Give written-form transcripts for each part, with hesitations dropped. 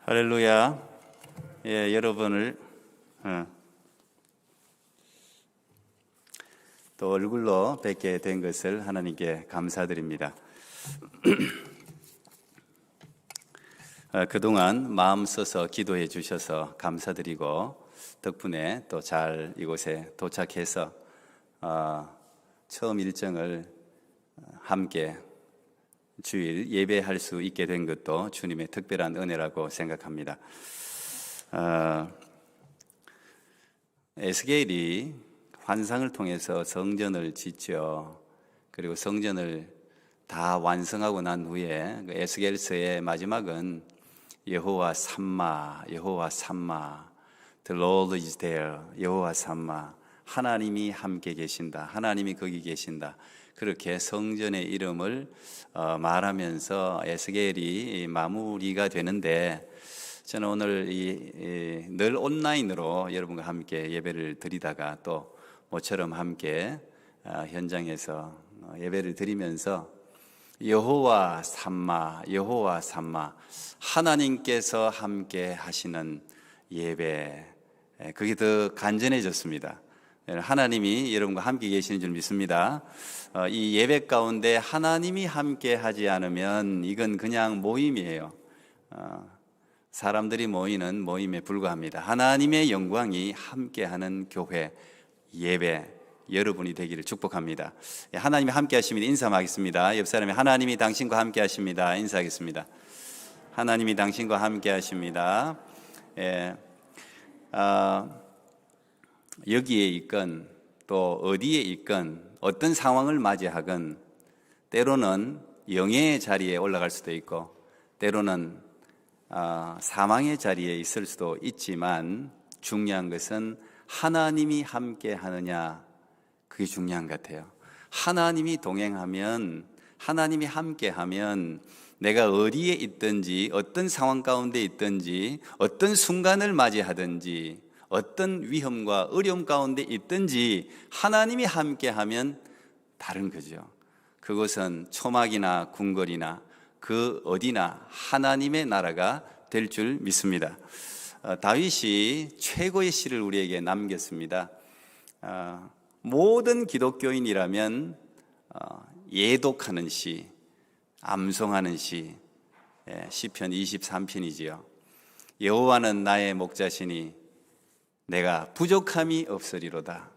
할렐루야. 여러분을 또 얼굴로 뵙게 된 것을 하나님께 감사드립니다. 그동안 마음 써서 기도해 주셔서 감사드리고 덕분에 또 잘 이곳에 도착해서 처음 일정을 함께 주일 예배할 수 있게 된 것도 주님의 특별한 은혜라고 생각합니다. 에스겔이 환상을 통해서 성전을 짓죠. 그리고 성전을 다 완성하고 난 후에 그 에스겔서의 마지막은 여호와 삼마, 여호와 삼마, The Lord is there, 여호와 삼마, 하나님이 함께 계신다, 하나님이 거기 계신다. 그렇게 성전의 이름을 말하면서 에스겔이 마무리가 되는데, 저는 오늘 늘 온라인으로 여러분과 함께 예배를 드리다가 또 모처럼 함께 현장에서 예배를 드리면서 여호와 삼마, 여호와 삼마, 하나님께서 함께 하시는 예배, 그게 더 간절해졌습니다. 하나님이 여러분과 함께 계시는 줄 믿습니다. 이 예배 가운데 하나님이 함께 하지 않으면 이건 그냥 모임이에요. 사람들이 모이는 모임에 불과합니다. 하나님의 영광이 함께하는 교회, 예배, 여러분이 되기를 축복합니다. 하나님이 함께 하십니다. 인사하겠습니다. 옆 사람이 하나님이 당신과 함께 하십니다. 인사하겠습니다. 하나님이 당신과 함께 하십니다. 여기에 있건 또 어디에 있건 어떤 상황을 맞이하건 때로는 영예의 자리에 올라갈 수도 있고 때로는 사망의 자리에 있을 수도 있지만 중요한 것은 하나님이 함께 하느냐, 그게 중요한 것 같아요. 하나님이 동행하면, 하나님이 함께하면 내가 어디에 있든지 어떤 상황 가운데 있든지 어떤 순간을 맞이하든지 어떤 위험과 어려움 가운데 있든지 하나님이 함께하면 다른 거죠. 그것은 초막이나 궁궐이나 그 어디나 하나님의 나라가 될 줄 믿습니다. 다윗이 최고의 시를 우리에게 남겼습니다. 모든 기독교인이라면 예독하는 시, 암송하는 시, 시편 23편이지요. 여호와는 나의 목자시니 내가 부족함이 없으리로다.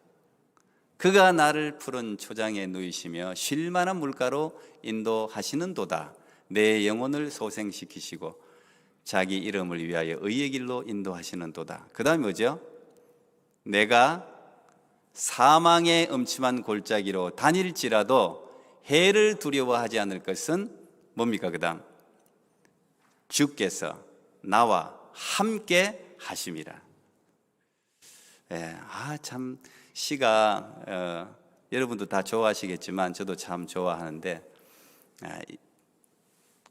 그가 나를 푸른 초장에 누이시며 쉴 만한 물가로 인도하시는도다. 내 영혼을 소생시키시고 자기 이름을 위하여 의의 길로 인도하시는도다. 그 다음에 뭐죠? 내가 사망의 음침한 골짜기로 다닐지라도 해를 두려워하지 않을 것은 뭡니까? 그 다음 주께서 나와 함께 하심이라. 참 시가 여러분도 다 좋아하시겠지만 저도 참 좋아하는데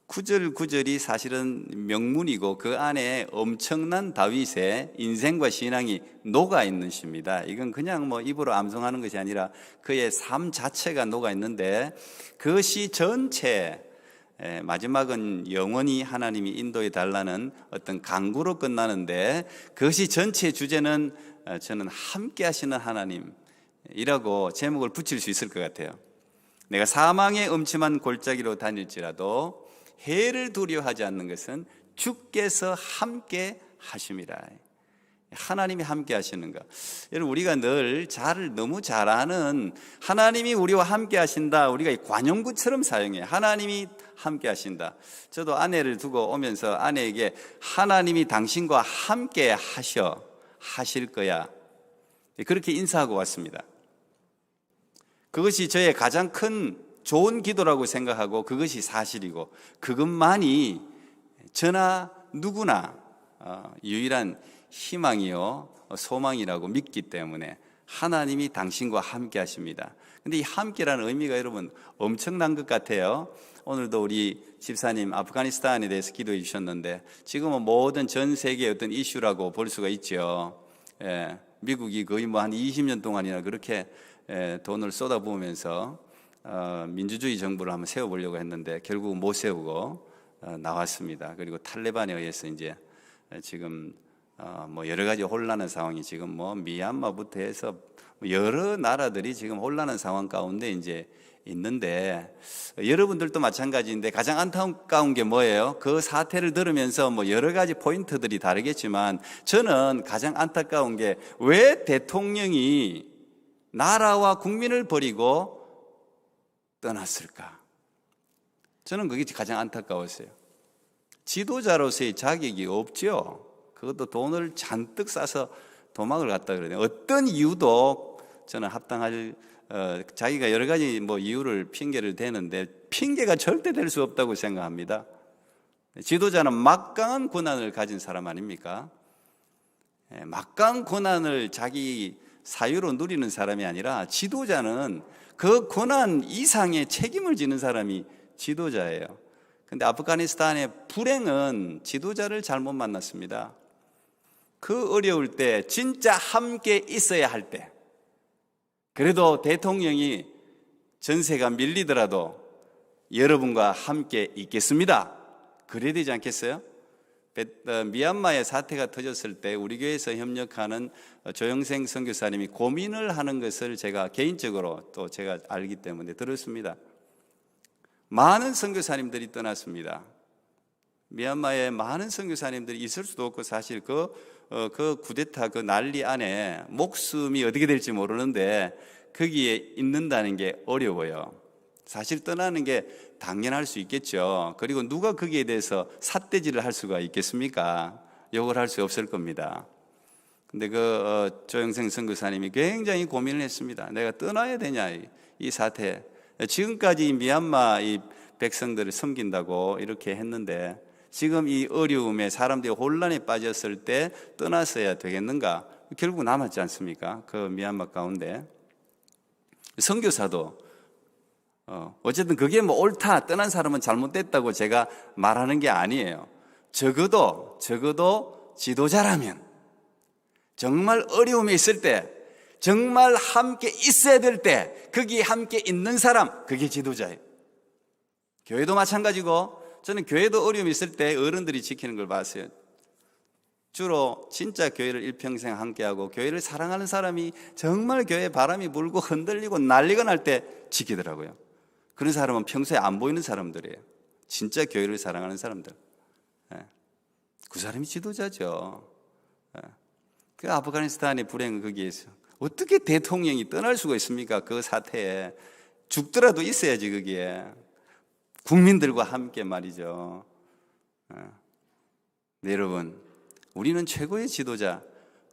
구절구절이 사실은 명문이고 그 안에 엄청난 다윗의 인생과 신앙이 녹아있는 시입니다. 이건 그냥 입으로 암송하는 것이 아니라 그의 삶 자체가 녹아있는데 그 시 전체 마지막은 영원히 하나님이 인도해 달라는 어떤 강구로 끝나는데 그것이 전체 주제는 저는 함께 하시는 하나님이라고 제목을 붙일 수 있을 것 같아요. 내가 사망의 음침한 골짜기로 다닐지라도 해를 두려워하지 않는 것은 주께서 함께 하심이라. 하나님이 함께 하시는 것. 여러분, 우리가 늘 너무 잘 아는 하나님이 우리와 함께 하신다, 우리가 관용구처럼 사용해요. 하나님이 함께 하신다. 저도 아내를 두고 오면서 아내에게 하나님이 당신과 함께 하실 거야, 그렇게 인사하고 왔습니다. 그것이 저의 가장 큰 좋은 기도라고 생각하고 그것이 사실이고 그것만이 저나 누구나 유일한 희망이요 소망이라고 믿기 때문에 하나님이 당신과 함께 하십니다. 근데 이 함께라는 의미가 여러분 엄청난 것 같아요. 오늘도 우리 집사님 아프가니스탄에 대해서 기도해 주셨는데 지금은 모든 전 세계의 어떤 이슈라고 볼 수가 있죠. 미국이 거의 한 20년 동안이나 그렇게 돈을 쏟아부으면서 민주주의 정부를 한번 세워보려고 했는데 결국 못 세우고 나왔습니다. 그리고 탈레반에 의해서 이제 지금 뭐 여러 가지 혼란한 상황이 지금 뭐 미얀마부터 해서 여러 나라들이 지금 혼란한 상황 가운데 이제 있는데, 여러분들도 마찬가지인데 가장 안타까운 게 뭐예요? 그 사태를 들으면서 뭐 여러 가지 포인트들이 다르겠지만 저는 가장 안타까운 게 왜 대통령이 나라와 국민을 버리고 떠났을까? 저는 그게 가장 안타까웠어요. 지도자로서의 자격이 없죠. 그것도 돈을 잔뜩 싸서 도망을 갔다 그러네요. 어떤 이유도 저는 합당할, 자기가 여러 가지 뭐 이유를 핑계를 대는데 핑계가 절대 될 수 없다고 생각합니다. 지도자는 막강한 권한을 가진 사람 아닙니까? 막강한 권한을 자기 사유로 누리는 사람이 아니라 지도자는 그 권한 이상의 책임을 지는 사람이 지도자예요. 근데 아프가니스탄의 불행은 지도자를 잘못 만났습니다. 그 어려울 때 진짜 함께 있어야 할 때, 그래도 대통령이 전세가 밀리더라도 여러분과 함께 있겠습니다, 그래야 되지 않겠어요? 미얀마의 사태가 터졌을 때 우리 교회에서 협력하는 조영생 선교사님이 고민을 하는 것을 제가 개인적으로 또 제가 알기 때문에 들었습니다. 많은 선교사님들이 떠났습니다. 미얀마에 많은 선교사님들이 있을 수도 없고, 사실 그 쿠데타 그 난리 안에 목숨이 어떻게 될지 모르는데 거기에 있는다는 게 어려워요. 사실 떠나는 게 당연할 수 있겠죠. 그리고 누가 거기에 대해서 삿대질을 할 수가 있겠습니까? 욕을 할 수 없을 겁니다. 근데 조영생 선교사님이 굉장히 고민을 했습니다. 내가 떠나야 되냐, 이 사태. 지금까지 미얀마 이 백성들을 섬긴다고 이렇게 했는데 지금 이 어려움에 사람들이 혼란에 빠졌을 때 떠났어야 되겠는가? 결국 남았지 않습니까? 그 미얀마 가운데. 선교사도 어쨌든 그게 뭐 옳다, 떠난 사람은 잘못됐다고 제가 말하는 게 아니에요. 적어도 지도자라면 정말 어려움에 있을 때, 정말 함께 있어야 될 때 거기에 함께 있는 사람, 그게 지도자예요. 교회도 마찬가지고, 저는 교회도 어려움이 있을 때 어른들이 지키는 걸 봤어요. 주로 진짜 교회를 일평생 함께하고 교회를 사랑하는 사람이 정말 교회에 바람이 불고 흔들리고 난리가 날 때 지키더라고요. 그런 사람은 평소에 안 보이는 사람들이에요. 진짜 교회를 사랑하는 사람들. 그 사람이 지도자죠. 그 아프가니스탄의 불행은 거기에 있어요. 어떻게 대통령이 떠날 수가 있습니까? 그 사태에 죽더라도 있어야지. 거기에 국민들과 함께 말이죠. 네, 여러분, 우리는 최고의 지도자,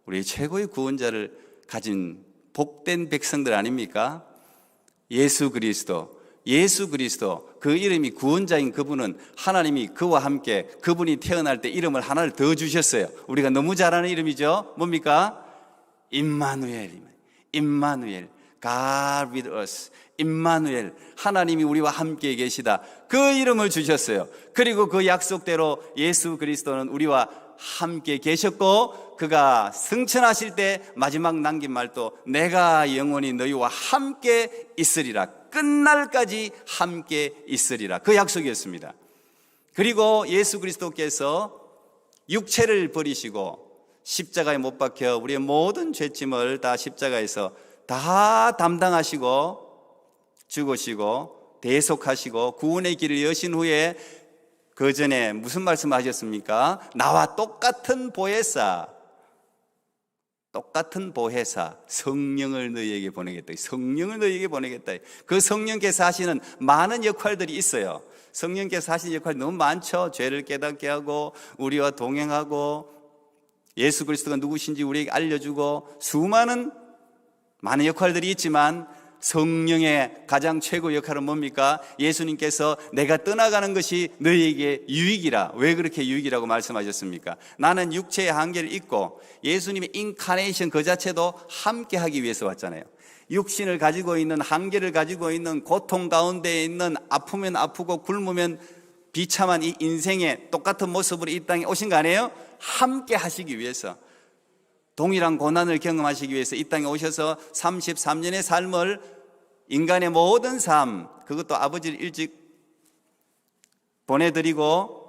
우리 최고의 구원자를 가진 복된 백성들 아닙니까? 예수 그리스도, 그 이름이 구원자인 그분은 하나님이 그와 함께, 그분이 태어날 때 이름을 하나를 더 주셨어요. 우리가 너무 잘 아는 이름이죠. 뭡니까? 임마누엘, God with us. 임마누엘, 하나님이 우리와 함께 계시다. 그 이름을 주셨어요. 그리고 그 약속대로 예수 그리스도는 우리와 함께 계셨고, 그가 승천하실 때 마지막 남긴 말도 내가 영원히 너희와 함께 있으리라, 끝날까지 함께 있으리라, 그 약속이었습니다. 그리고 예수 그리스도께서 육체를 버리시고 십자가에 못 박혀 우리의 모든 죄짐을 다 십자가에서 다 담당하시고 죽으시고 대속하시고 구원의 길을 여신 후에 그 전에 무슨 말씀하셨습니까? 나와 똑같은 보혜사 성령을 너희에게 보내겠다. 성령을 너희에게 보내겠다. 그 성령께서 하시는 많은 역할들이 있어요. 성령께서 하시는 역할이 너무 많죠. 죄를 깨닫게 하고 우리와 동행하고 예수 그리스도가 누구신지 우리에게 알려주고 수많은 많은 역할들이 있지만 성령의 가장 최고 역할은 뭡니까? 예수님께서 내가 떠나가는 것이 너희에게 유익이라. 왜 그렇게 유익이라고 말씀하셨습니까? 나는 육체의 한계를 잊고 예수님의 인카네이션 그 자체도 함께 하기 위해서 왔잖아요. 육신을 가지고 있는, 한계를 가지고 있는, 고통 가운데 있는, 아프면 아프고 굶으면 비참한 이 인생의 똑같은 모습으로 이 땅에 오신 거 아니에요? 함께 하시기 위해서, 동일한 고난을 경험하시기 위해서 이 땅에 오셔서 33년의 삶을, 인간의 모든 삶, 그것도 아버지를 일찍 보내드리고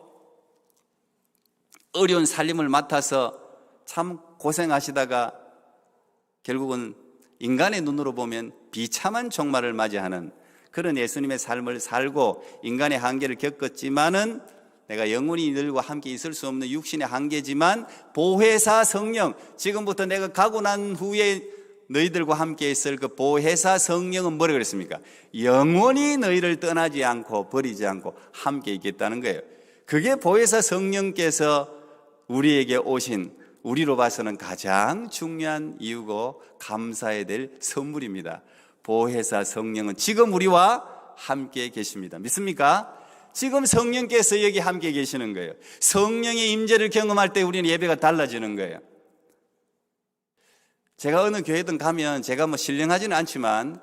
어려운 살림을 맡아서 참 고생하시다가 결국은 인간의 눈으로 보면 비참한 종말을 맞이하는 그런 예수님의 삶을 살고 인간의 한계를 겪었지만은 내가 영원히 너희들과 함께 있을 수 없는 육신의 한계지만 보혜사 성령, 지금부터 내가 가고 난 후에 너희들과 함께 있을 그 보혜사 성령은 뭐라 그랬습니까? 영원히 너희를 떠나지 않고 버리지 않고 함께 있겠다는 거예요. 그게 보혜사 성령께서 우리에게 오신, 우리로 봐서는 가장 중요한 이유고 감사해야 될 선물입니다. 보혜사 성령은 지금 우리와 함께 계십니다. 믿습니까? 지금 성령께서 여기 함께 계시는 거예요. 성령의 임재를 경험할 때 우리는 예배가 달라지는 거예요. 제가 어느 교회든 가면 제가 뭐 신령하지는 않지만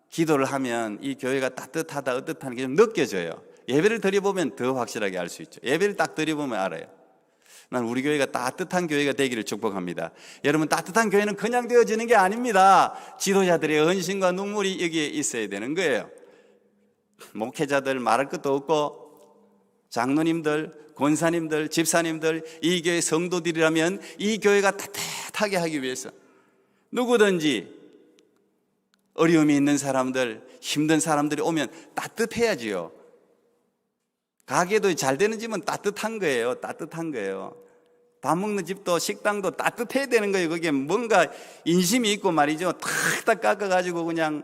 기도를 하면 이 교회가 따뜻하다 어떻다는 게 좀 느껴져요. 예배를 드려보면 더 확실하게 알 수 있죠. 예배를 딱 드려보면 알아요. 난 우리 교회가 따뜻한 교회가 되기를 축복합니다. 여러분, 따뜻한 교회는 그냥 되어지는 게 아닙니다. 지도자들의 헌신과 눈물이 여기에 있어야 되는 거예요. 목회자들 말할 것도 없고 장로님들, 권사님들, 집사님들, 이 교회 성도들이라면 이 교회가 따뜻하게 하기 위해서 누구든지 어려움이 있는 사람들, 힘든 사람들이 오면 따뜻해야지요. 가게도 잘 되는 집은 따뜻한 거예요. 따뜻한 거예요. 밥 먹는 집도 식당도 따뜻해야 되는 거예요. 거기에 뭔가 인심이 있고 말이죠. 탁탁 깎아가지고 그냥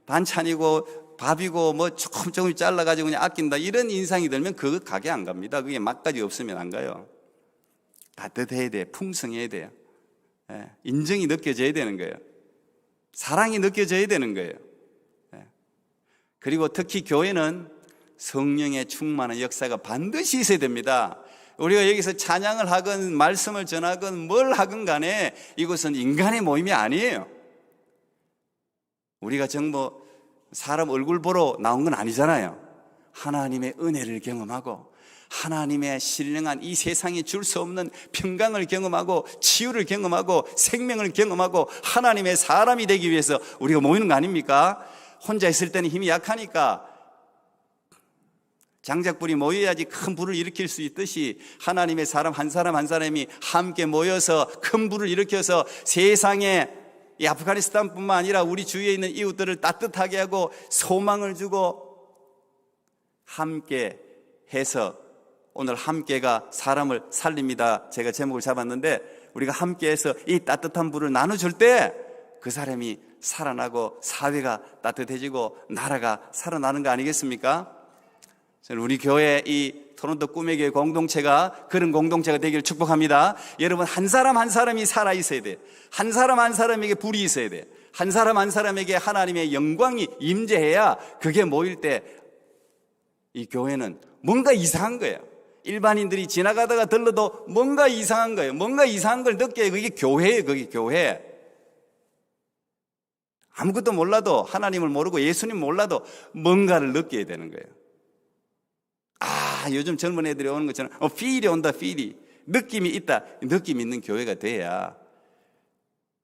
반찬이고 밥이고 뭐 조금 잘라가지고 그냥 아낀다, 이런 인상이 들면 그 가게 안 갑니다. 그게 맛까지 없으면 안 가요. 따뜻해야 돼. 풍성해야 돼요. 인정이 느껴져야 되는 거예요. 사랑이 느껴져야 되는 거예요. 그리고 특히 교회는 성령의 충만한 역사가 반드시 있어야 됩니다. 우리가 여기서 찬양을 하건 말씀을 전하건 뭘 하건 간에 이것은 인간의 모임이 아니에요. 우리가 정말 사람 얼굴 보러 나온 건 아니잖아요. 하나님의 은혜를 경험하고 하나님의 신령한 이 세상에 줄 수 없는 평강을 경험하고 치유를 경험하고 생명을 경험하고 하나님의 사람이 되기 위해서 우리가 모이는 거 아닙니까? 혼자 있을 때는 힘이 약하니까 장작불이 모여야지 큰 불을 일으킬 수 있듯이 하나님의 사람 한 사람 한 사람이 함께 모여서 큰 불을 일으켜서 세상에 이 아프가니스탄뿐만 아니라 우리 주위에 있는 이웃들을 따뜻하게 하고 소망을 주고 함께 해서, 오늘 함께가 사람을 살립니다. 제가 제목을 잡았는데 우리가 함께해서 이 따뜻한 불을 나눠줄 때 그 사람이 살아나고 사회가 따뜻해지고 나라가 살아나는 거 아니겠습니까? 저는 우리 교회 이 토론토 꿈의 교회 공동체가 그런 공동체가 되기를 축복합니다. 여러분, 한 사람 한 사람이 살아 있어야 돼요. 한 사람 한 사람에게 불이 있어야 돼요. 한 사람 한 사람에게 하나님의 영광이 임재해야 그게 모일 때 이 교회는 뭔가 이상한 거예요. 일반인들이 지나가다가 들러도 뭔가 이상한 거예요. 뭔가 이상한 걸 느껴요. 그게 교회예요. 그게 교회. 아무것도 몰라도, 하나님을 모르고 예수님 몰라도 뭔가를 느껴야 되는 거예요. 요즘 젊은 애들이 오는 것처럼 필이 온다, 필이. 느낌이 있다. 느낌 있는 교회가 돼야,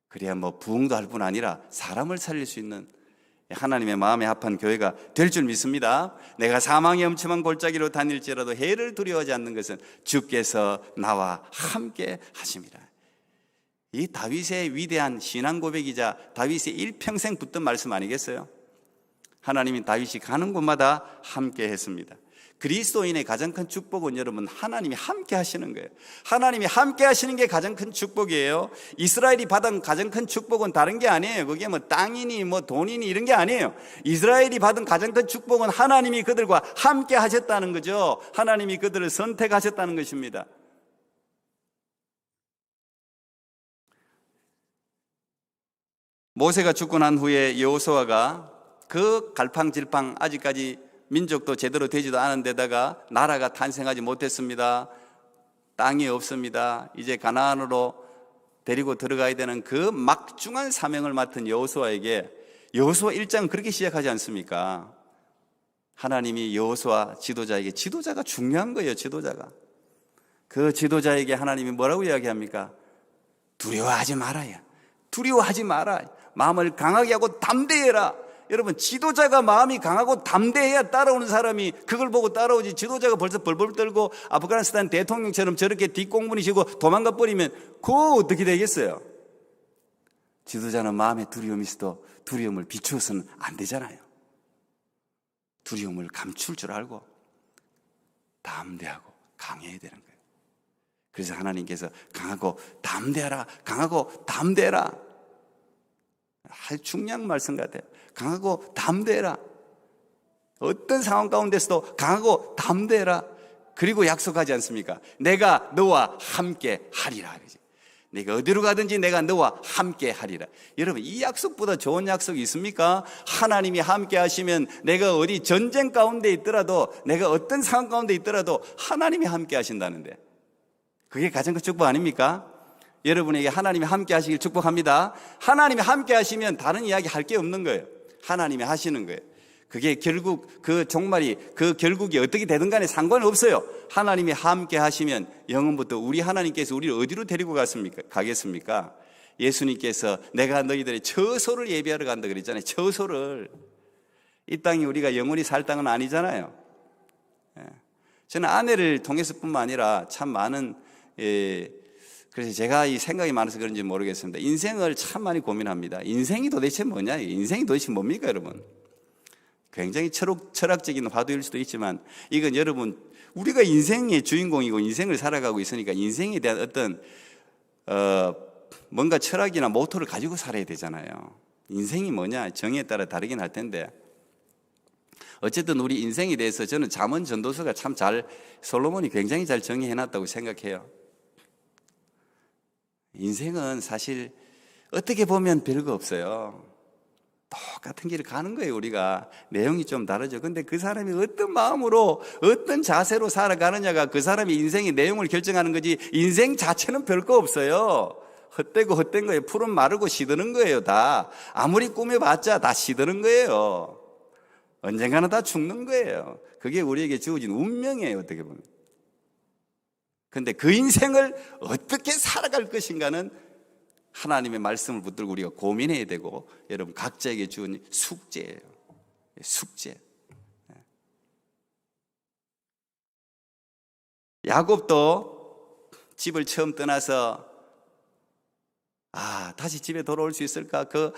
그래야 뭐 부흥도 할 뿐 아니라 사람을 살릴 수 있는 하나님의 마음에 합한 교회가 될 줄 믿습니다. 내가 사망의 엄청난 골짜기로 다닐지라도 해를 두려워하지 않는 것은 주께서 나와 함께 하십니다. 이 다윗의 위대한 신앙 고백이자 다윗의 일평생 붙던 말씀 아니겠어요? 하나님이 다윗이 가는 곳마다 함께 했습니다. 그리스도인의 가장 큰 축복은 여러분, 하나님이 함께 하시는 거예요. 하나님이 함께 하시는 게 가장 큰 축복이에요. 이스라엘이 받은 가장 큰 축복은 다른 게 아니에요. 그게 뭐 땅이니 뭐 돈이니 이런 게 아니에요. 이스라엘이 받은 가장 큰 축복은 하나님이 그들과 함께 하셨다는 거죠. 하나님이 그들을 선택하셨다는 것입니다. 모세가 죽고 난 후에 여호수아가 그 갈팡질팡 아직까지 민족도 제대로 되지도 않은 데다가 나라가 탄생하지 못했습니다. 땅이 없습니다. 이제 가나안으로 데리고 들어가야 되는 그 막중한 사명을 맡은 여호수아에게, 여호수아 1장은 그렇게 시작하지 않습니까? 하나님이 여호수아 지도자에게, 지도자가 중요한 거예요. 지도자가. 그 지도자에게 하나님이 뭐라고 이야기합니까? 두려워하지 말아요. 두려워하지 마라. 마음을 강하게 하고 담대해라. 여러분, 지도자가 마음이 강하고 담대해야 따라오는 사람이 그걸 보고 따라오지. 지도자가 벌써 벌벌 떨고 아프가니스탄 대통령처럼 저렇게 뒷공문이시고 도망가 버리면 그거 어떻게 되겠어요? 지도자는 마음에 두려움이 있어도 두려움을 비추어서는 안 되잖아요. 두려움을 감출 줄 알고 담대하고 강해야 되는 거예요. 그래서 하나님께서 강하고 담대하라, 강하고 담대하라. 아주 중요한 말씀 같아요. 강하고 담대해라. 어떤 상황 가운데서도 강하고 담대해라. 그리고 약속하지 않습니까? 내가 너와 함께 하리라. 내가 어디로 가든지 내가 너와 함께 하리라. 여러분, 이 약속보다 좋은 약속이 있습니까? 하나님이 함께 하시면 내가 어디 전쟁 가운데 있더라도, 내가 어떤 상황 가운데 있더라도 하나님이 함께 하신다는데, 그게 가장 큰 축복 아닙니까? 여러분에게 하나님이 함께 하시길 축복합니다. 하나님이 함께 하시면 다른 이야기 할 게 없는 거예요. 하나님이 하시는 거예요. 그게 결국 그 종말이, 그 결국이 어떻게 되든 간에 상관없어요. 하나님이 함께 하시면 영원부터 우리 하나님께서 우리를 어디로 데리고 가겠습니까? 예수님께서 내가 너희들의 처소를 예비하러 간다 그랬잖아요. 처소를. 이 땅이 우리가 영원히 살 땅은 아니잖아요. 저는 아내를 통해서뿐만 아니라 참 많은, 그래서 제가 이 생각이 많아서 그런지 모르겠습니다. 인생을 참 많이 고민합니다. 인생이 도대체 뭐냐? 인생이 도대체 뭡니까, 여러분? 굉장히 철학적인 화두일 수도 있지만, 이건 여러분, 우리가 인생의 주인공이고 인생을 살아가고 있으니까 인생에 대한 어떤 뭔가 철학이나 모토를 가지고 살아야 되잖아요. 인생이 뭐냐? 정의에 따라 다르긴 할 텐데, 어쨌든 우리 인생에 대해서 저는 잠언 전도서가 참 솔로몬이 굉장히 잘 정의해놨다고 생각해요. 인생은 사실 어떻게 보면 별거 없어요. 똑같은 길을 가는 거예요. 우리가 내용이 좀 다르죠. 근데 그 사람이 어떤 마음으로, 어떤 자세로 살아가느냐가 그 사람의 인생의 내용을 결정하는 거지, 인생 자체는 별거 없어요. 헛되고 헛된 거예요. 풀은 마르고 시드는 거예요. 다 아무리 꾸며봤자 다 시드는 거예요. 언젠가는 다 죽는 거예요. 그게 우리에게 주어진 운명이에요, 어떻게 보면. 근데 그 인생을 어떻게 살아갈 것인가는 하나님의 말씀을 붙들고 우리가 고민해야 되고, 여러분 각자에게 주은 숙제예요. 숙제. 야곱도 집을 처음 떠나서 다시 집에 돌아올 수 있을까? 그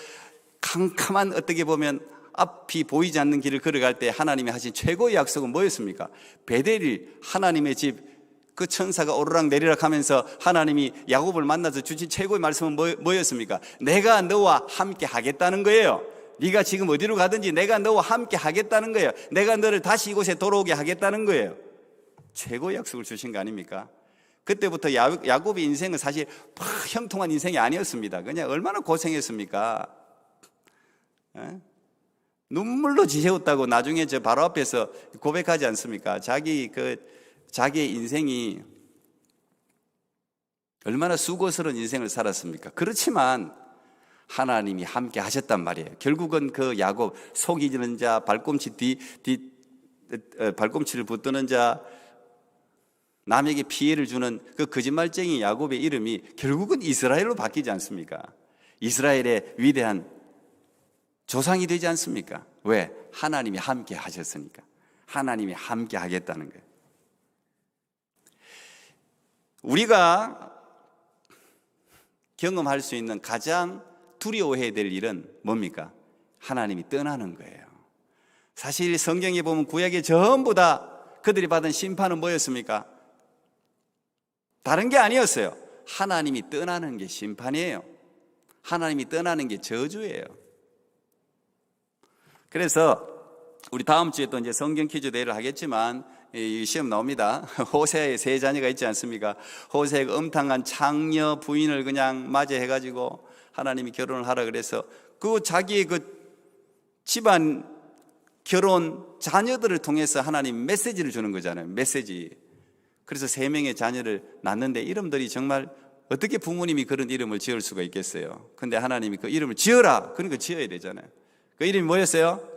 캄캄한, 어떻게 보면 앞이 보이지 않는 길을 걸어갈 때 하나님이 하신 최고의 약속은 뭐였습니까? 베델, 하나님의 집, 그 천사가 오르락 내리락 하면서 하나님이 야곱을 만나서 주신 최고의 말씀은 뭐였습니까? 내가 너와 함께 하겠다는 거예요. 네가 지금 어디로 가든지 내가 너와 함께 하겠다는 거예요. 내가 너를 다시 이곳에 돌아오게 하겠다는 거예요. 최고의 약속을 주신 거 아닙니까? 그때부터 야곱의 인생은 사실 형통한 인생이 아니었습니다. 그냥 얼마나 고생했습니까? 눈물로 지새웠다고 나중에 저 바로 앞에서 고백하지 않습니까? 자기의 인생이 얼마나 수고스러운 인생을 살았습니까? 그렇지만 하나님이 함께 하셨단 말이에요. 결국은 그 야곱, 속이 지는 자, 발꿈치를 붙드는 자, 남에게 피해를 주는 그 거짓말쟁이 야곱의 이름이 결국은 이스라엘로 바뀌지 않습니까? 이스라엘의 위대한 조상이 되지 않습니까? 왜? 하나님이 함께 하셨으니까. 하나님이 함께 하겠다는 거예요. 우리가 경험할 수 있는 가장 두려워해야 될 일은 뭡니까? 하나님이 떠나는 거예요. 사실 성경에 보면 구약에 전부 다 그들이 받은 심판은 뭐였습니까? 다른 게 아니었어요. 하나님이 떠나는 게 심판이에요. 하나님이 떠나는 게 저주예요. 그래서 우리 다음 주에 또 이제 성경 퀴즈 대회를 하겠지만, 이 시험 나옵니다. 호세의 세 자녀가 있지 않습니까? 호세가 음탕한 창녀 부인을 그냥 맞이해가지고 하나님이 결혼을 하라 그래서 그 자기의 그 집안 결혼 자녀들을 통해서 하나님 메시지를 주는 거잖아요. 메시지. 그래서 3명의 자녀를 낳는데 이름들이 정말 어떻게 부모님이 그런 이름을 지을 수가 있겠어요? 근데 하나님이 그 이름을 지어라. 그러니까 지어야 되잖아요. 그 이름이 뭐였어요?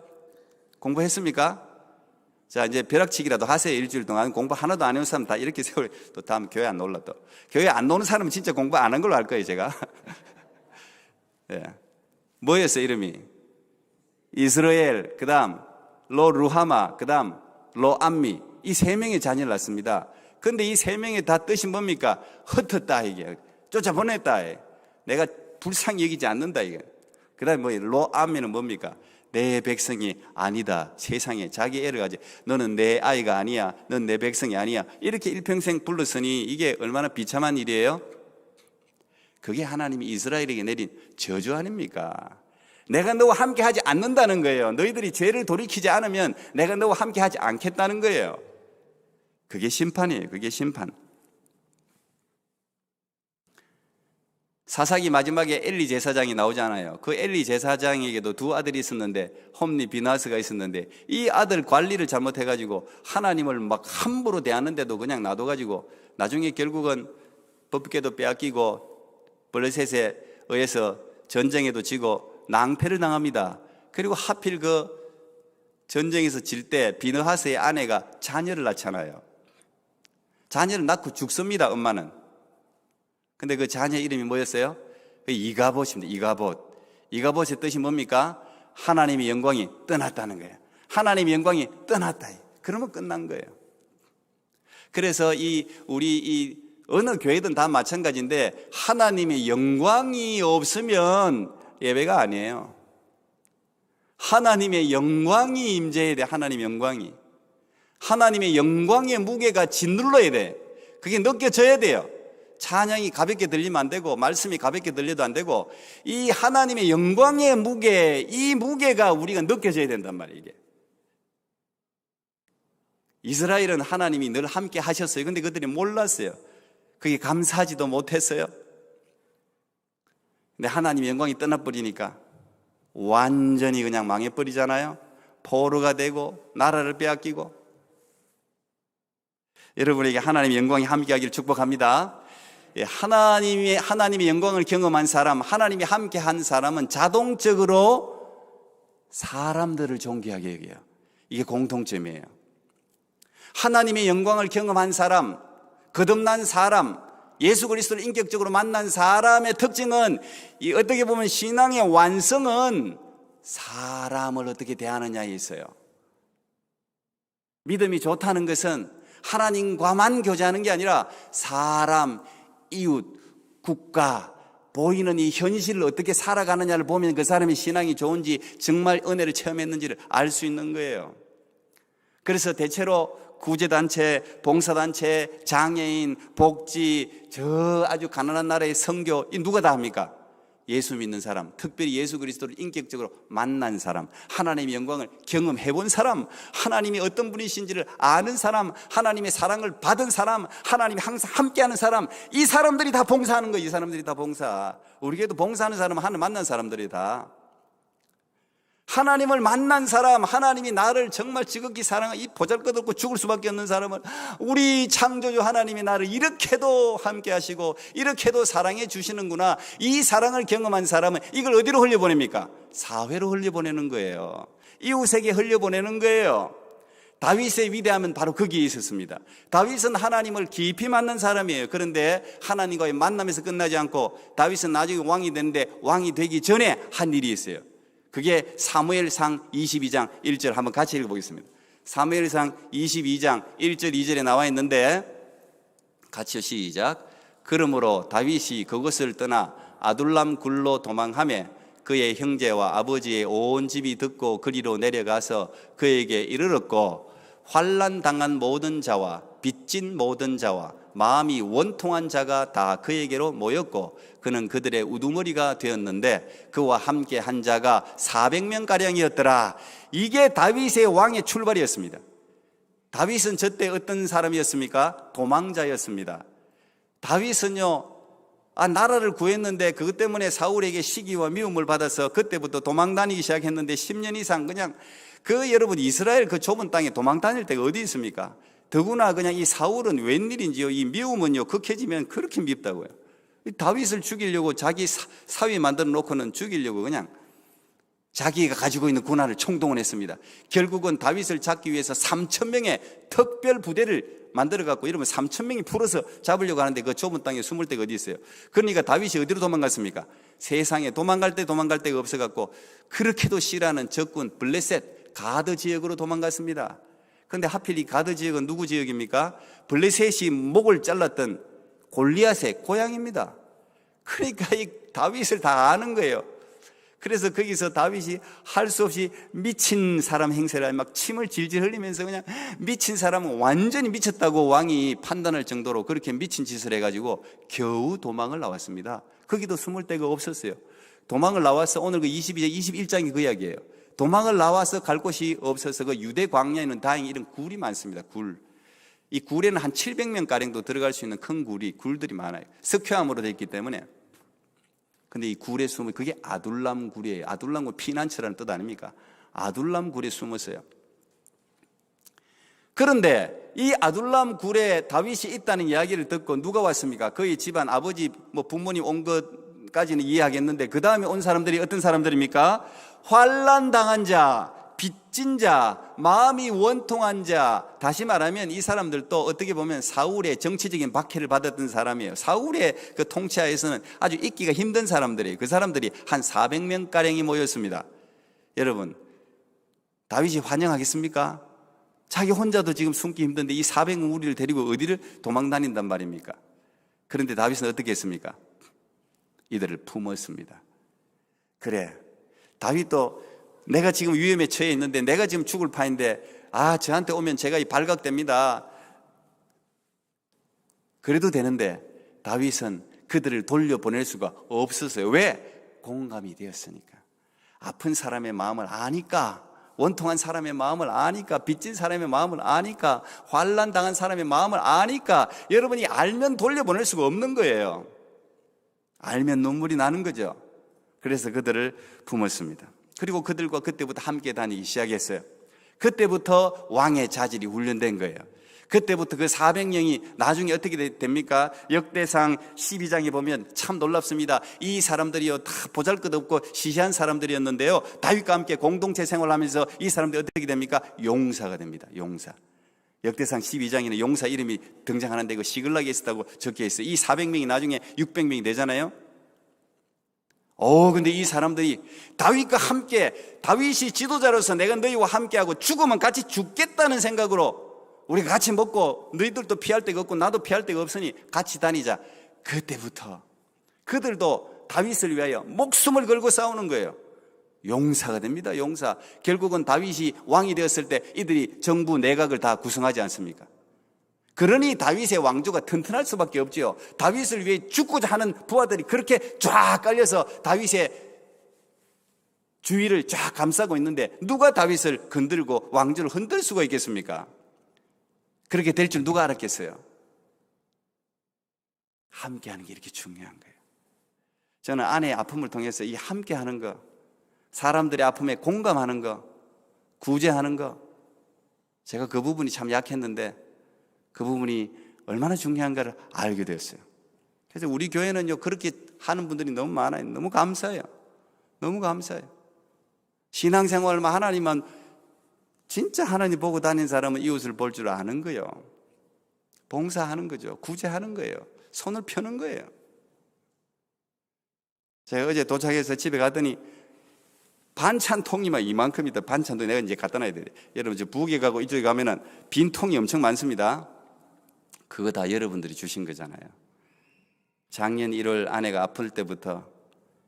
공부했습니까? 자, 이제 벼락치기라도 하세요. 일주일 동안. 공부 하나도 안 해온 사람 다 이렇게 세월, 또 다음 교회 안 놀라 또. 교회 안 노는 사람은 진짜 공부 안 한 걸로 알 거예요, 제가. 네. 뭐였어요, 이름이? 이스라엘, 그 다음 로루하마, 그 다음 로암미, 이 세 명의 자녀를 낳습니다. 그런데 이 세 명의 다 뜻이 뭡니까? 흩었다 이게, 쫓아보냈다. 내가 불쌍히 여기지 않는다 이게. 그 다음에 뭐 로암미는 뭡니까? 내 백성이 아니다. 세상에 자기 애를 가지, 너는 내 아이가 아니야, 넌 내 백성이 아니야, 이렇게 일평생 불렀으니 이게 얼마나 비참한 일이에요? 그게 하나님이 이스라엘에게 내린 저주 아닙니까? 내가 너와 함께 하지 않는다는 거예요. 너희들이 죄를 돌이키지 않으면 내가 너와 함께 하지 않겠다는 거예요. 그게 심판이에요. 그게 심판. 사사기 마지막에 엘리 제사장이 나오잖아요. 그 엘리 제사장에게도 두 아들이 있었는데, 홈니, 비나스가 있었는데, 이 아들 관리를 잘못해가지고 하나님을 막 함부로 대하는데도 그냥 놔둬가지고 나중에 결국은 법궤도 빼앗기고 블레셋에 의해서 전쟁에도 지고 낭패를 당합니다. 그리고 하필 그 전쟁에서 질 때 비느하스의 아내가 자녀를 낳잖아요. 자녀를 낳고 죽습니다. 엄마는. 근데 그 자녀 이름이 뭐였어요? 이가봇입니다. 이가봇의 뜻이 뭡니까? 하나님의 영광이 떠났다는 거예요. 하나님의 영광이 떠났다. 그러면 끝난 거예요. 그래서 우리 어느 교회든 다 마찬가지인데, 하나님의 영광이 없으면 예배가 아니에요. 하나님의 영광이 임재해야 돼. 하나님의 영광이. 하나님의 영광의 무게가 짓눌러야 돼. 그게 느껴져야 돼요. 찬양이 가볍게 들리면 안 되고, 말씀이 가볍게 들려도 안 되고, 이 하나님의 영광의 무게, 이 무게가 우리가 느껴져야 된단 말이에요. 이게. 이스라엘은 하나님이 늘 함께 하셨어요. 근데 그들이 몰랐어요. 그게 감사하지도 못했어요. 근데 하나님의 영광이 떠나버리니까 완전히 그냥 망해버리잖아요. 포로가 되고 나라를 빼앗기고. 여러분에게 하나님의 영광이 함께하기를 축복합니다. 하나님의 영광을 경험한 사람, 하나님이 함께한 사람은 자동적으로 사람들을 존귀하게 여겨요. 이게 공통점이에요. 하나님의 영광을 경험한 사람, 거듭난 사람, 예수 그리스도를 인격적으로 만난 사람의 특징은, 어떻게 보면 신앙의 완성은 사람을 어떻게 대하느냐에 있어요. 믿음이 좋다는 것은 하나님과만 교제하는 게 아니라 사람, 이웃, 국가, 보이는 이 현실을 어떻게 살아가느냐를 보면 그 사람의 신앙이 좋은지, 정말 은혜를 체험했는지를 알 수 있는 거예요. 그래서 대체로 구제단체, 봉사단체, 장애인, 복지, 저 아주 가난한 나라의 선교, 이 누가 다 합니까? 예수 믿는 사람, 특별히 예수 그리스도를 인격적으로 만난 사람, 하나님의 영광을 경험해 본 사람, 하나님이 어떤 분이신지를 아는 사람, 하나님의 사랑을 받은 사람, 하나님이 항상 함께하는 사람, 이 사람들이 다 봉사하는 거예요. 이 사람들이 다 봉사. 우리 교회도 봉사하는 사람은 하나님 만난 사람들이 다. 하나님을 만난 사람, 하나님이 나를 정말 지극히 사랑하고 이 보잘것없고 죽을 수밖에 없는 사람을, 우리 창조주 하나님이 나를 이렇게도 함께 하시고 이렇게도 사랑해 주시는구나, 이 사랑을 경험한 사람은 이걸 어디로 흘려보냅니까? 사회로 흘려보내는 거예요. 이웃에게 흘려보내는 거예요. 다윗의 위대함은 바로 거기에 있었습니다. 다윗은 하나님을 깊이 만난 사람이에요. 그런데 하나님과의 만남에서 끝나지 않고 다윗은 나중에 왕이 됐는데, 왕이 되기 전에 한 일이 있어요. 그게 사무엘상 22장 1절 한번 같이 읽어보겠습니다. 사무엘상 22장 1절 2절에 나와 있는데, 같이요, 시작. 그러므로 다윗이 그것을 떠나 아둘람 굴로 도망하며 그의 형제와 아버지의 온 집이 듣고 그리로 내려가서 그에게 이르렀고, 환난 당한 모든 자와 빚진 모든 자와 마음이 원통한 자가 다 그에게로 모였고, 그는 그들의 우두머리가 되었는데 그와 함께 한 자가 400명가량이었더라. 이게 다윗의 왕의 출발이었습니다. 다윗은 저때 어떤 사람이었습니까? 도망자였습니다. 다윗은요, 나라를 구했는데 그것 때문에 사울에게 시기와 미움을 받아서 그때부터 도망 다니기 시작했는데 10년 이상 그냥 여러분 이스라엘 그 좁은 땅에 도망 다닐 때가 어디 있습니까? 더구나 그냥 이 사울은 웬일인지요, 이 미움은요 극해지면 그렇게 밉다고요. 다윗을 죽이려고 자기 사위 만들어 놓고는 죽이려고 그냥 자기가 가지고 있는 군화를 총동원했습니다. 결국은 다윗을 잡기 위해서 3,000명의 특별 부대를 만들어갖고 이러면 3,000명이 풀어서 잡으려고 하는데 그 좁은 땅에 숨을 데가 어디 있어요? 그러니까 다윗이 어디로 도망갔습니까? 세상에 도망갈 데가 없어갖고 그렇게도 싫어하는 적군 블레셋 가드 지역으로 도망갔습니다. 그런데 하필 이 가드 지역은 누구 지역입니까? 블레셋이 목을 잘랐던 골리앗의 고향입니다. 그러니까 이 다윗을 다 아는 거예요. 그래서 거기서 다윗이 할 수 없이 미친 사람 행세를 막 침을 질질 흘리면서 그냥 미친 사람은 완전히 미쳤다고 왕이 판단할 정도로 그렇게 미친 짓을 해가지고 겨우 도망을 나왔습니다. 거기도 숨을 데가 없었어요. 도망을 나와서 오늘 그 21장이 그 이야기예요. 도망을 나와서 갈 곳이 없어서 그 유대 광야에는 다행히 이런 굴이 많습니다. 굴. 이 굴에는 한 700명 가량도 들어갈 수 있는 큰 굴들이 많아요. 석회암으로 되어 있기 때문에. 근데 이 굴에 숨은 그게 아둘람 굴이에요. 아둘람 굴 피난처라는 뜻 아닙니까? 아둘람 굴에 숨었어요. 그런데 이 아둘람 굴에 다윗이 있다는 이야기를 듣고 누가 왔습니까? 그의 집안 아버지 부모님 온 것까지는 이해하겠는데 그 다음에 온 사람들이 어떤 사람들입니까? 환난 당한 자, 빚진 자, 마음이 원통한 자. 다시 말하면 이 사람들도 어떻게 보면 사울의 정치적인 박해를 받았던 사람이에요. 사울의 그 통치하에서는 아주 있기가 힘든 사람들이에요. 그 사람들이 한 400명가량이 모였습니다. 여러분, 다윗이 환영하겠습니까? 자기 혼자도 지금 숨기 힘든데 이 400명 우리를 데리고 어디를 도망 다닌단 말입니까? 그런데 다윗은 어떻게 했습니까? 이들을 품었습니다. 그래, 다윗도 내가 지금 위험에 처해 있는데 내가 지금 죽을 판인데 저한테 오면 제가 이 발각됩니다. 그래도 되는데 다윗은 그들을 돌려보낼 수가 없었어요. 왜? 공감이 되었으니까. 아픈 사람의 마음을 아니까, 원통한 사람의 마음을 아니까, 빚진 사람의 마음을 아니까, 환난 당한 사람의 마음을 아니까 여러분이 알면 돌려보낼 수가 없는 거예요. 알면 눈물이 나는 거죠. 그래서 그들을 품었습니다. 그리고 그들과 그때부터 함께 다니기 시작했어요. 그때부터 왕의 자질이 훈련된 거예요. 그때부터 그 400명이 나중에 어떻게 됩니까? 역대상 12장에 보면 참 놀랍습니다. 이 사람들이요 다 보잘것없고 시시한 사람들이었는데요, 다윗과 함께 공동체 생활하면서 이 사람들이 어떻게 됩니까? 용사가 됩니다. 용사. 역대상 12장에는 용사 이름이 등장하는데 그 시글락에 있었다고 적혀 있어요. 이 400명이 나중에 600명이 되잖아요. 근데 이 사람들이 다윗과 함께, 다윗이 지도자로서 내가 너희와 함께하고 죽으면 같이 죽겠다는 생각으로 우리가 같이 먹고 너희들도 피할 데가 없고 나도 피할 데가 없으니 같이 다니자. 그때부터 그들도 다윗을 위하여 목숨을 걸고 싸우는 거예요. 용사가 됩니다. 용사. 결국은 다윗이 왕이 되었을 때 이들이 정부 내각을 다 구성하지 않습니까? 그러니 다윗의 왕조가 튼튼할 수밖에 없지요. 다윗을 위해 죽고자 하는 부하들이 그렇게 쫙 깔려서 다윗의 주위를 쫙 감싸고 있는데 누가 다윗을 건들고 왕조를 흔들 수가 있겠습니까? 그렇게 될 줄 누가 알았겠어요? 함께하는 게 이렇게 중요한 거예요. 저는 아내의 아픔을 통해서 이 함께하는 거, 사람들의 아픔에 공감하는 거, 구제하는 거, 제가 그 부분이 참 약했는데 그 부분이 얼마나 중요한가를 알게 되었어요. 그래서 우리 교회는요, 그렇게 하는 분들이 너무 많아요. 너무 감사해요. 너무 감사해요. 신앙생활만 하나님만, 진짜 하나님 보고 다니는 사람은 이웃을 볼 줄 아는 거예요. 봉사하는 거죠. 구제하는 거예요. 손을 펴는 거예요. 제가 어제 도착해서 집에 가더니 반찬통이 막 이만큼이다. 반찬도 내가 이제 갖다 놔야 돼. 여러분, 저 부엌에 가고 이쪽에 가면은 빈 통이 엄청 많습니다. 그거 다 여러분들이 주신 거잖아요. 작년 1월 아내가 아플 때부터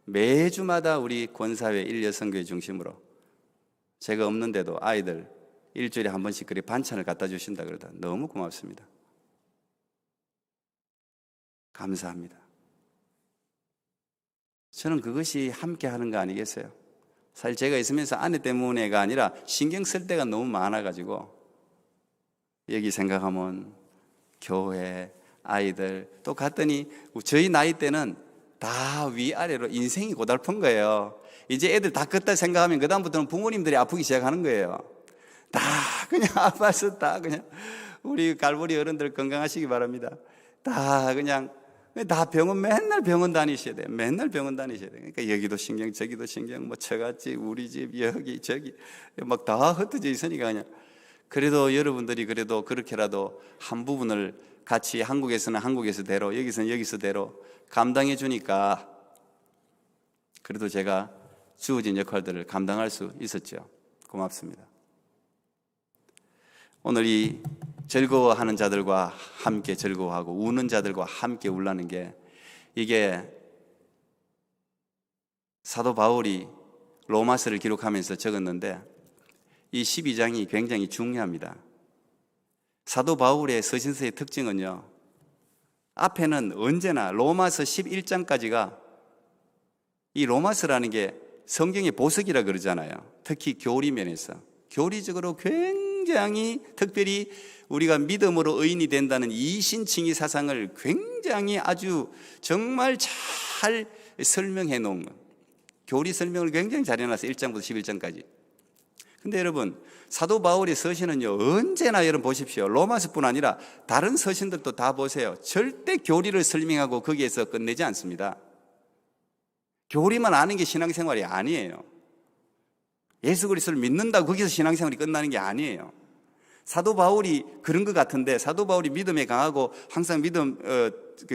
매주마다 우리 권사회 일여성교회 중심으로 제가 없는데도 아이들 일주일에 한 번씩 그렇게 반찬을 갖다 주신다 그러다 너무 고맙습니다. 감사합니다. 저는 그것이 함께 하는 거 아니겠어요? 사실 제가 있으면서 아내 때문에가 아니라 신경 쓸 때가 너무 많아가지고 여기 생각하면 교회, 아이들 또 갔더니 저희 나이 때는 다 위아래로 인생이 고달픈 거예요. 이제 애들 다 컸다 생각하면 그 다음부터는 부모님들이 아프기 시작하는 거예요. 다 그냥 아파서 다 그냥 우리 갈보리 어른들 건강하시기 바랍니다. 다 그냥 다 병원, 맨날 병원 다니셔야 돼요. 맨날 병원 다니셔야 돼요. 그러니까 여기도 신경, 저기도 신경, 뭐 처갓집, 우리 집, 여기, 저기 막 다 흩어져 있으니까 그냥. 그래도 여러분들이 그래도 그렇게라도 한 부분을 같이 한국에서는 한국에서대로 여기서는 여기서대로 감당해 주니까 그래도 제가 주어진 역할들을 감당할 수 있었죠. 고맙습니다. 오늘 이 즐거워하는 자들과 함께 즐거워하고 우는 자들과 함께 울라는 게 이게 사도 바울이 로마서를 기록하면서 적었는데 이 12장이 굉장히 중요합니다. 사도 바울의 서신서의 특징은요, 앞에는 언제나 로마서 11장까지가 이 로마서라는 게 성경의 보석이라 그러잖아요. 특히 교리 면에서 교리적으로 굉장히 특별히 우리가 믿음으로 의인이 된다는 이신칭의 사상을 굉장히 아주 정말 잘 설명해 놓은 거. 교리 설명을 굉장히 잘 해놨어요. 1장부터 11장까지. 근데 여러분, 사도 바울의 서신은요, 언제나 여러분 보십시오. 로마서뿐 아니라 다른 서신들도 다 보세요. 절대 교리를 설명하고 거기에서 끝내지 않습니다. 교리만 아는 게 신앙생활이 아니에요. 예수 그리스도를 믿는다고 거기서 신앙생활이 끝나는 게 아니에요. 사도 바울이 그런 것 같은데, 사도 바울이 믿음에 강하고 항상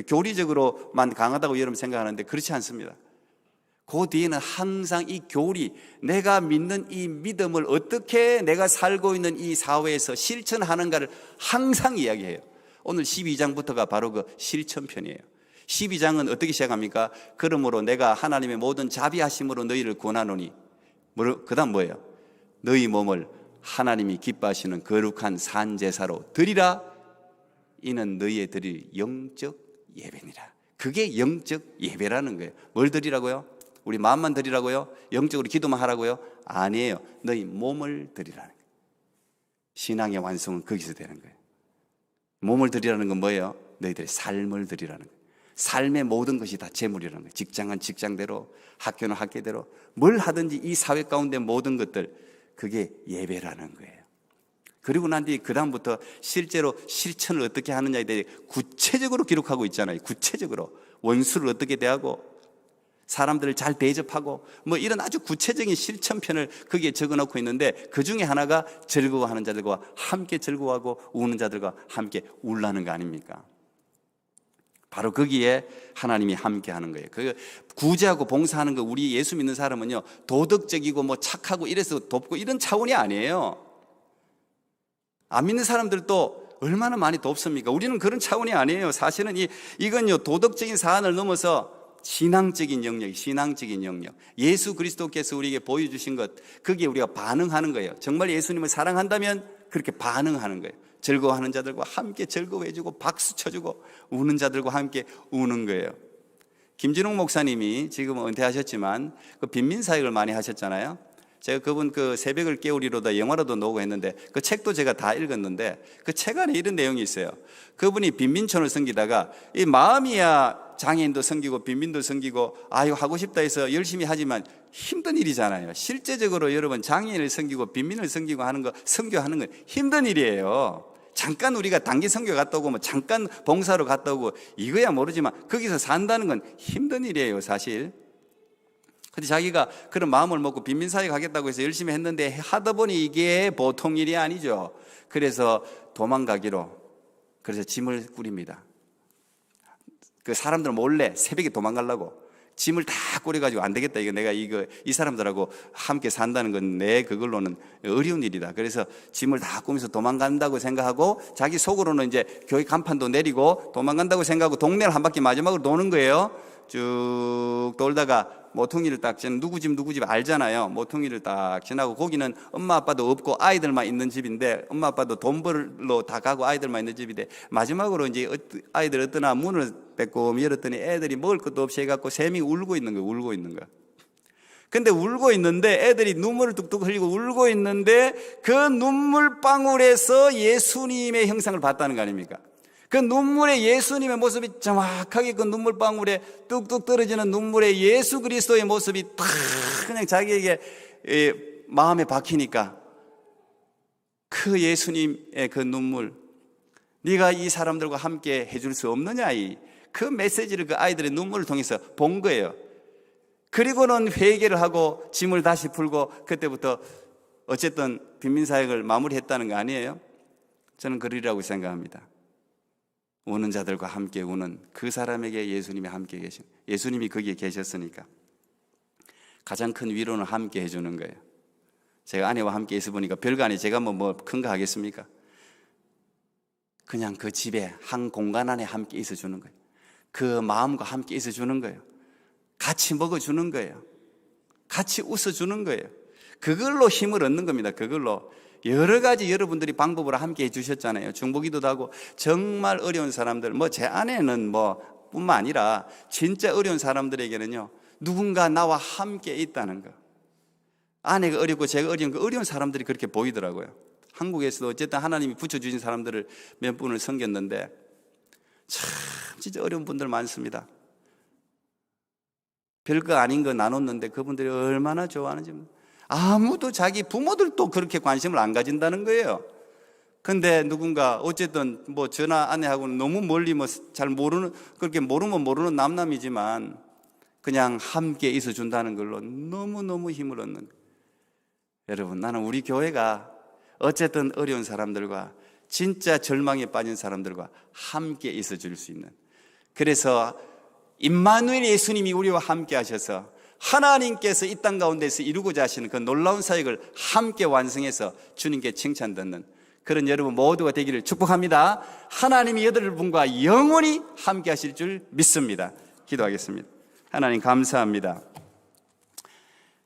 교리적으로만 강하다고 여러분 생각하는데 그렇지 않습니다. 그 뒤에는 항상 이 교리, 내가 믿는 이 믿음을 어떻게 내가 살고 있는 이 사회에서 실천하는가를 항상 이야기해요. 오늘 12장부터가 바로 그 실천편이에요. 12장은 어떻게 시작합니까? 그러므로 내가 하나님의 모든 자비하심으로 너희를 권하노니, 그 다음 뭐예요? 너희 몸을 하나님이 기뻐하시는 거룩한 산제사로 드리라. 이는 너희의 드릴 영적 예배니라. 그게 영적 예배라는 거예요. 뭘 드리라고요? 우리 마음만 드리라고요? 영적으로 기도만 하라고요? 아니에요. 너희 몸을 드리라는 거예요. 신앙의 완성은 거기서 되는 거예요. 몸을 드리라는 건 뭐예요? 너희들의 삶을 드리라는 거예요. 삶의 모든 것이 다 재물이라는 거예요. 직장은 직장대로, 학교는 학교대로, 뭘 하든지 이 사회 가운데 모든 것들, 그게 예배라는 거예요. 그리고 난 뒤에 그 다음부터 실제로 실천을 어떻게 하느냐에 대해 구체적으로 기록하고 있잖아요. 구체적으로 원수를 어떻게 대하고 사람들을 잘 대접하고 뭐 이런 아주 구체적인 실천편을 거기에 적어놓고 있는데, 그 중에 하나가 즐거워하는 자들과 함께 즐거워하고 우는 자들과 함께 울라는 거 아닙니까? 바로 거기에 하나님이 함께 하는 거예요. 그 구제하고 봉사하는 거, 우리 예수 믿는 사람은요, 도덕적이고 뭐 착하고 이래서 돕고 이런 차원이 아니에요. 안 믿는 사람들도 얼마나 많이 돕습니까? 우리는 그런 차원이 아니에요. 사실은 이건요, 도덕적인 사안을 넘어서 신앙적인 영역, 예수 그리스도께서 우리에게 보여주신 것, 거기에 우리가 반응하는 거예요. 정말 예수님을 사랑한다면 그렇게 반응하는 거예요. 즐거워하는 자들과 함께 즐거워해주고 박수 쳐주고 우는 자들과 함께 우는 거예요. 김진웅 목사님이 지금 은퇴하셨지만 그 빈민사역을 많이 하셨잖아요. 제가 그분 그 새벽을 깨우리로다 영화로도 나오고 했는데 그 책도 제가 다 읽었는데 그 책 안에 이런 내용이 있어요. 그분이 빈민촌을 섬기다가 이 마음이야 장애인도 섬기고 빈민도 섬기고 아유 하고 싶다 해서 열심히 하지만 힘든 일이잖아요. 실제적으로 여러분 장애인을 섬기고 빈민을 섬기고 하는 거, 선교하는 건 힘든 일이에요. 잠깐 우리가 단기 선교 갔다 오고 뭐 잠깐 봉사로 갔다 오고 이거야 모르지만 거기서 산다는 건 힘든 일이에요, 사실. 근데 자기가 그런 마음을 먹고 빈민사역 하겠다고 해서 열심히 했는데 하다 보니 이게 보통 일이 아니죠. 그래서 도망가기로, 그래서 짐을 꾸립니다. 그 사람들 몰래 새벽에 도망가려고 짐을 다 꾸려가지고 안 되겠다, 이거 내가 이 사람들하고 함께 산다는 건 내 그걸로는 어려운 일이다. 그래서 짐을 다 꾸면서 도망간다고 생각하고 자기 속으로는 이제 교회 간판도 내리고 도망간다고 생각하고 동네를 한 바퀴 마지막으로 도는 거예요. 쭉 돌다가 모퉁이를 딱 누구 집 알잖아요. 모퉁이를 딱 지나고 거기는 엄마 아빠도 없고 아이들만 있는 집인데, 엄마 아빠도 돈 벌러 다 가고 아이들만 있는 집인데, 마지막으로 이제 아이들 어떠나 문을 빼꼼 열었더니 애들이 먹을 것도 없이 해갖고 세 명이 울고 있는 거예요. 근데 울고 있는데 애들이 눈물을 뚝뚝 흘리고 울고 있는데 그 눈물방울에서 예수님의 형상을 봤다는 거 아닙니까? 그 눈물에 예수님의 모습이 정확하게 그 눈물방울에 뚝뚝 떨어지는 눈물에 예수 그리스도의 모습이 탁 그냥 자기에게 마음에 박히니까 그 예수님의 그 눈물, 네가 이 사람들과 함께 해줄 수 없느냐, 그 메시지를 그 아이들의 눈물을 통해서 본 거예요. 그리고는 회개를 하고 짐을 다시 풀고 그때부터 어쨌든 빈민사역을 마무리했다는 거 아니에요? 저는 그러리라고 생각합니다. 우는 자들과 함께 우는 그 사람에게 예수님이 함께 계신, 예수님이 거기에 계셨으니까 가장 큰 위로는 함께 해주는 거예요. 제가 아내와 함께 있어 보니까 별거 아니에요. 제가 뭐 큰 거 하겠습니까? 그냥 그 집에 한 공간 안에 함께 있어 주는 거예요. 그 마음과 함께 있어 주는 거예요. 같이 먹어주는 거예요. 같이 웃어주는 거예요. 그걸로 힘을 얻는 겁니다. 그걸로 여러 가지 여러분들이 방법으로 함께 해주셨잖아요. 중보기도도 하고 정말 어려운 사람들, 제 아내는 뿐만 아니라 진짜 어려운 사람들에게는요, 누군가 나와 함께 있다는 거. 아내가 어렵고 제가 어려운 그 어려운 사람들이 그렇게 보이더라고요. 한국에서도 어쨌든 하나님이 붙여주신 사람들을 몇 분을 섬겼는데 참 진짜 어려운 분들 많습니다. 별거 아닌 거 나눴는데 그분들이 얼마나 좋아하는지. 아무도 자기 부모들도 그렇게 관심을 안 가진다는 거예요. 근데 누군가 어쨌든 전화 아내하고는 너무 멀리 잘 모르는, 그렇게 모르면 모르는 남남이지만 그냥 함께 있어 준다는 걸로 너무너무 힘을 얻는 거예요. 여러분, 나는 우리 교회가 어쨌든 어려운 사람들과 진짜 절망에 빠진 사람들과 함께 있어 줄 수 있는, 그래서 임마누엘 예수님이 우리와 함께 하셔서 하나님께서 이 땅 가운데서 이루고자 하시는 그 놀라운 사역을 함께 완성해서 주님께 칭찬받는 그런 여러분 모두가 되기를 축복합니다. 하나님이 여러분과 영원히 함께 하실 줄 믿습니다. 기도하겠습니다. 하나님 감사합니다.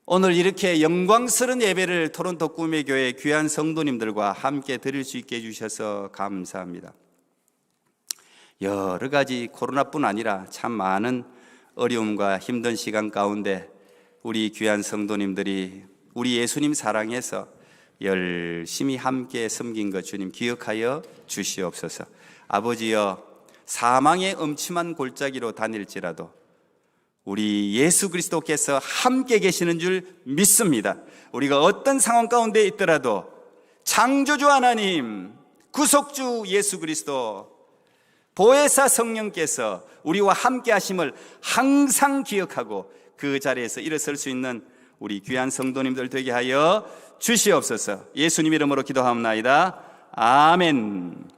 오늘 이렇게 영광스러운 예배를 토론토 꿈의 교회 귀한 성도님들과 함께 드릴 수 있게 해주셔서 감사합니다. 여러 가지 코로나뿐 아니라 참 많은 어려움과 힘든 시간 가운데 우리 귀한 성도님들이 우리 예수님 사랑해서 열심히 함께 섬긴 것 주님 기억하여 주시옵소서. 아버지여, 사망의 음침한 골짜기로 다닐지라도 우리 예수 그리스도께서 함께 계시는 줄 믿습니다. 우리가 어떤 상황 가운데 있더라도 창조주 하나님, 구속주 예수 그리스도, 보혜사 성령께서 우리와 함께 하심을 항상 기억하고 그 자리에서 일어설 수 있는 우리 귀한 성도님들 되게 하여 주시옵소서. 예수님 이름으로 기도하옵나이다. 아멘.